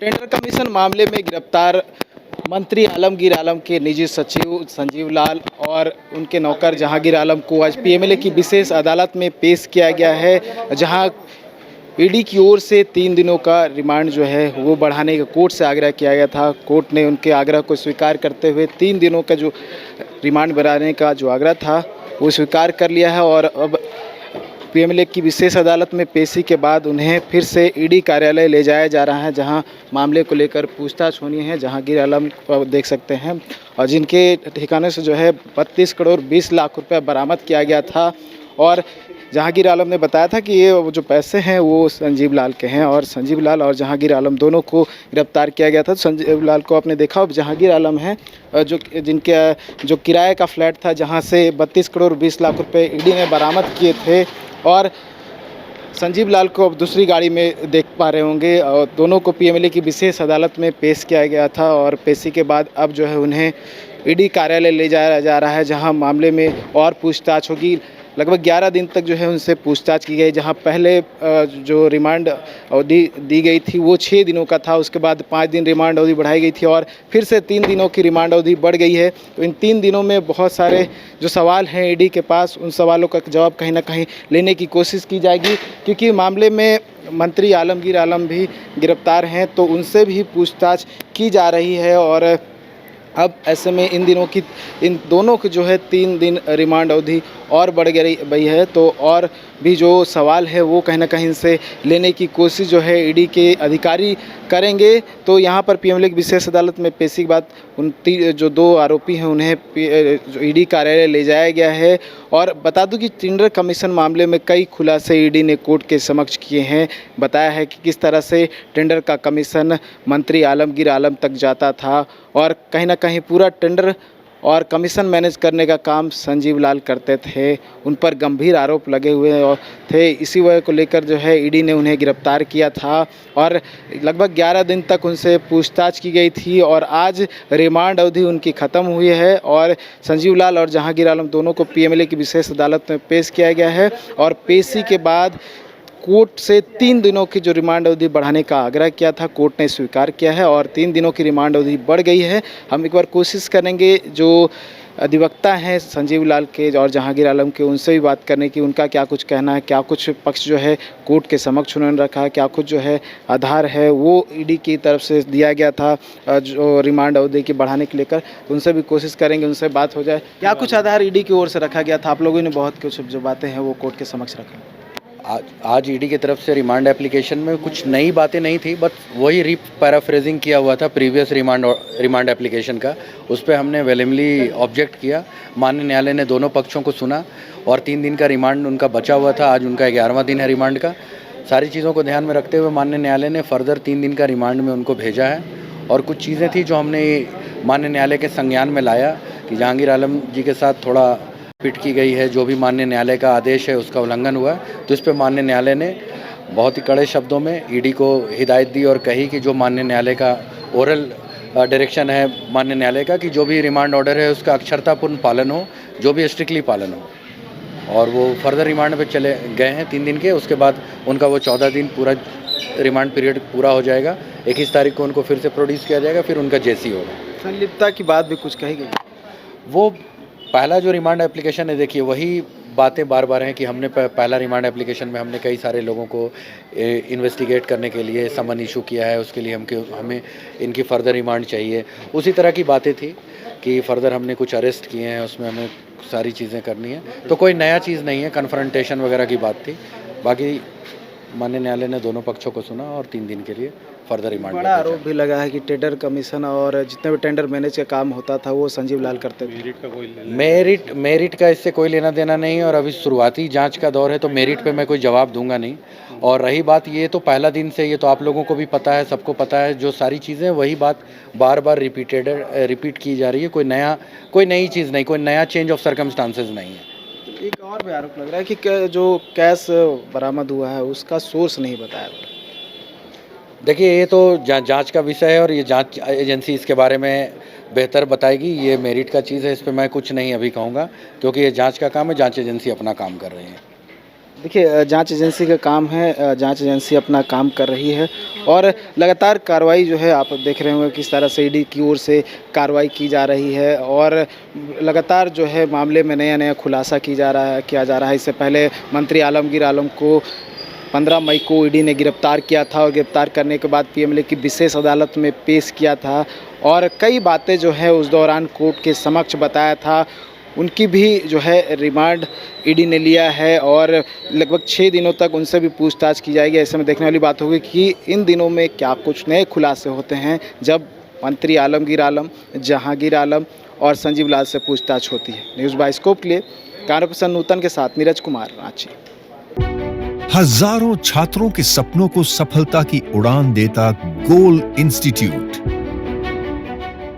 Tender commission मामले में गिरफ्तार मंत्री आलमगीर आलम के निजी सचिव संजीव लाल और उनके नौकर जहांगीर आलम को आज पीएमएलए की विशेष अदालत में पेश किया गया है, जहां ईडी की ओर से 3 दिनों का रिमांड जो है वो बढ़ाने का कोर्ट से आग्रह किया गया था। कोर्ट ने उनके आग्रह को स्वीकार करते हुए 3 दिनों का जो रिमांड बढ़ाने का जो आग्रह था वो स्वीकार कर लिया है और अब पीएमएलए की विशेष अदालत में पेशी के बाद उन्हें फिर से ईडी कार्यालय ले जाया जा रहा है, जहां मामले को लेकर पूछताछ होनी है। जहांगीर आलम को देख सकते हैं और जिनके ठिकाने से जो है 32 करोड़ 20 लाख रुपए बरामद किया गया था और जहांगीर आलम ने बताया था कि ये जो पैसे हैं वो संजीव लाल के हैं और संजीव लाल और जहांगीर आलम दोनों को गिरफ्तार किया गया था। संजीव लाल को आपने देखा, अब जहांगीर आलम हैं जो किराए का फ्लैट था जहां से 32 करोड़ 20 लाख रुपए ईडी ने बरामद किए थे और संजीव लाल को अब दूसरी गाड़ी में देख पा रहे होंगे और दोनों को पीएमएलए की विशेष अदालत में पेश किया गया था और पेशी के बाद अब जो है उन्हें ईडी कार्यालय ले जाया जा रहा है, जहां मामले में और पूछताछ होगी। लगभग 11 दिन तक जो है उनसे पूछताछ की गई, जहां पहले जो रिमांड अवधि दी गई थी वो 6 दिनों का था, उसके बाद 5 दिन रिमांड अवधि बढ़ाई गई थी और फिर से 3 दिनों की रिमांड अवधि बढ़ गई है। तो इन 3 दिनों में बहुत सारे जो सवाल हैं ईडी के पास, उन सवालों का जवाब कहीं ना कहीं लेने की कोशिश की जाएगी, क्योंकि मामले में मंत्री आलमगीर आलम भी गिरफ्तार हैं तो उनसे भी पूछताछ की जा रही है। और अब ऐसे में इन दोनों की जो है 3 दिन रिमांड अवधि और बढ़ गई है, तो और भी जो सवाल है वो कहीं ना कहीं इनसे लेने की कोशिश जो है ईडी के अधिकारी करेंगे। तो यहाँ पर पीएमएलए की विशेष अदालत में पेशी के बाद जो 2 आरोपी हैं उन्हें ईडी कार्यालय ले जाया गया है। और बता दूं कि टेंडर कमीशन मामले में कई खुलासे ईडी ने कोर्ट के समक्ष किए हैं। बताया है कि किस तरह से टेंडर का कमीशन मंत्री आलमगीर आलम तक जाता था और कहीं ना कहीं पूरा टेंडर और कमीशन मैनेज करने का काम संजीव लाल करते थे। उन पर गंभीर आरोप लगे हुए थे, इसी वजह को लेकर जो है ईडी ने उन्हें गिरफ्तार किया था और लगभग 11 दिन तक उनसे पूछताछ की गई थी और आज रिमांड अवधि उनकी ख़त्म हुई है और संजीव लाल और जहांगीर आलम दोनों को पीएमएलए की विशेष अदालत में पेश किया गया है और पेशी के बाद कोर्ट से 3 दिनों की जो रिमांड अवधि बढ़ाने का आग्रह किया था कोर्ट ने स्वीकार किया है और 3 दिनों की रिमांड अवधि बढ़ गई है। हम एक बार कोशिश करेंगे जो अधिवक्ता हैं संजीव लाल के और जहांगीर आलम के, उनसे भी बात करने की, उनका क्या कुछ कहना है, क्या कुछ पक्ष जो है कोर्ट के समक्ष उन्होंने रखा है, क्या कुछ जो है आधार है वो ईडी की तरफ से दिया गया था जो रिमांड अवधि की बढ़ाने के लेकर, उनसे भी कोशिश करेंगे, उनसे बात हो जाए। क्या कुछ आधार ईडी की ओर से रखा गया था? आप लोगों ने बहुत कुछ जो बातें हैं वो कोर्ट के समक्ष रखा। आज ईडी की तरफ से रिमांड एप्लीकेशन में कुछ नई बातें नहीं थी, बट वही पैराफ्रेजिंग किया हुआ था प्रीवियस रिमांड एप्लीकेशन का। उस पर हमने वेलिमली ऑब्जेक्ट किया। माननीय न्यायालय ने दोनों पक्षों को सुना और 3 दिन का रिमांड उनका बचा हुआ था। आज उनका 11वां दिन है रिमांड का। सारी चीज़ों को ध्यान में रखते हुए माननीय न्यायालय ने फर्दर 3 दिन का रिमांड में उनको भेजा है और कुछ चीज़ें थी जो हमने माननीय न्यायालय के संज्ञान में लाया कि जहांगीर आलम जी के साथ थोड़ा पिट की गई है, जो भी माननीय न्यायालय का आदेश है उसका उल्लंघन हुआ है। तो इस पर माननीय न्यायालय ने बहुत ही कड़े शब्दों में ईडी को हिदायत दी और कही कि जो माननीय न्यायालय का ओरल डायरेक्शन है माननीय न्यायालय का कि जो भी रिमांड ऑर्डर है उसका अक्षरतापूर्ण पालन हो, जो भी स्ट्रिक्टली पालन हो। और वो फर्दर रिमांड पे चले गए हैं 3 दिन के। उसके बाद उनका वो 14 दिन पूरा रिमांड पीरियड पूरा हो जाएगा। 21 तारीख को उनको फिर से प्रोड्यूस किया जाएगा, फिर उनका जेसी होगा। संलिप्तता की बात भी कुछ कही गई? वो पहला जो रिमांड एप्लीकेशन है, देखिए वही बातें बार बार हैं कि हमने पहला रिमांड एप्लीकेशन में हमने कई सारे लोगों को इन्वेस्टिगेट करने के लिए समन इशू किया है, उसके लिए हमें इनकी फ़र्दर रिमांड चाहिए। उसी तरह की बातें थी कि फ़र्दर हमने कुछ अरेस्ट किए हैं, उसमें हमें सारी चीज़ें करनी है। तो कोई नया चीज़ नहीं है, कन्फ्रंटेशन वगैरह की बात थी। बाकी माननीय न्यायालय ने दोनों पक्षों को सुना और 3 दिन के लिए फर्दर रिमांड। बड़ा आरोप भी लगा है कि टेंडर कमीशन और जितने भी टेंडर मैनेज का काम होता था वो संजीव लाल करते थे। मेरिट का इससे कोई लेना देना नहीं और अभी शुरुआती जांच का दौर है, तो मेरिट पे मैं कोई जवाब दूंगा नहीं। और रही बात, ये तो पहला दिन से, ये तो आप लोगों को भी पता है, सबको पता है, जो सारी चीज़ें वही बात बार बार रिपीट की जा रही है। कोई नई चीज़ नहीं, कोई नया चेंज ऑफ सर्कमस्टांसेस नहीं है। एक और भी आरोप लग रहा है कि जो कैश बरामद हुआ है उसका सोर्स नहीं बताया। देखिए, ये तो जांच का विषय है और ये जांच एजेंसी इसके बारे में बेहतर बताएगी। ये मेरिट का चीज़ है, इस पर मैं कुछ नहीं अभी कहूँगा, क्योंकि ये जांच का काम है, जांच एजेंसी अपना काम कर रही है। देखिए जांच एजेंसी का काम है, जांच एजेंसी अपना काम कर रही है और लगातार कार्रवाई जो है आप देख रहे होंगे किस तरह से ईडी की ओर से कार्रवाई की जा रही है और लगातार जो है मामले में नया नया खुलासा किया जा रहा है। इससे पहले मंत्री आलमगीर आलम को 15 मई को ईडी ने गिरफ्तार किया था और गिरफ्तार करने के बाद पीएमएलए की विशेष अदालत में पेश किया था और कई बातें जो है उस दौरान कोर्ट के समक्ष बताया था। उनकी भी जो है रिमांड ईडी ने लिया है और लगभग 6 दिनों तक उनसे भी पूछताछ की जाएगी। ऐसे में देखने वाली बात होगी कि इन दिनों में क्या कुछ नए खुलासे होते हैं जब मंत्री आलमगीर आलम, जहांगीर आलम और संजीव लाल से पूछताछ होती है। न्यूज़ बाइस्कोप के लिए कैमरा नूतन के साथ नीरज कुमार, रांची। हजारों छात्रों के सपनों को सफलता की उड़ान देता गोल इंस्टीट्यूट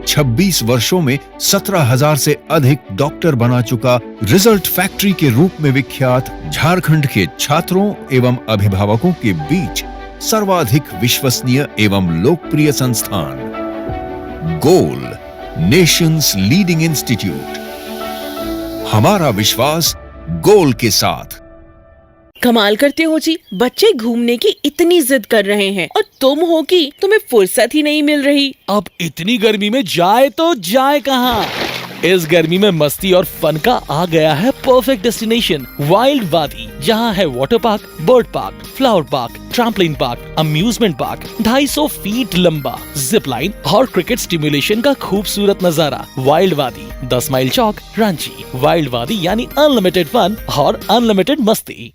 26 वर्षों में 17,000 से अधिक डॉक्टर बना चुका, रिजल्ट फैक्ट्री के रूप में विख्यात, झारखंड के छात्रों एवं अभिभावकों के बीच सर्वाधिक विश्वसनीय एवं लोकप्रिय संस्थान गोल, नेशंस लीडिंग इंस्टीट्यूट। हमारा विश्वास गोल के साथ। कमाल करते हो जी, बच्चे घूमने की इतनी जिद कर रहे हैं और तुम हो कि तुम्हें फुर्सत ही नहीं मिल रही। अब इतनी गर्मी में जाए तो जाए कहाँ? इस गर्मी में मस्ती और फन का आ गया है परफेक्ट डेस्टिनेशन वाइल्ड वादी, जहाँ है water park, bird park, flower park, trampoline park, amusement park, 250 feet लंबा, जिप लाइन और क्रिकेट स्टिमुलेशन का खूबसूरत नजारा। वाइल्ड वादी, 10 माइल चौक, रांची। वाइल्ड वादी यानी अनलिमिटेड फन और अनलिमिटेड मस्ती।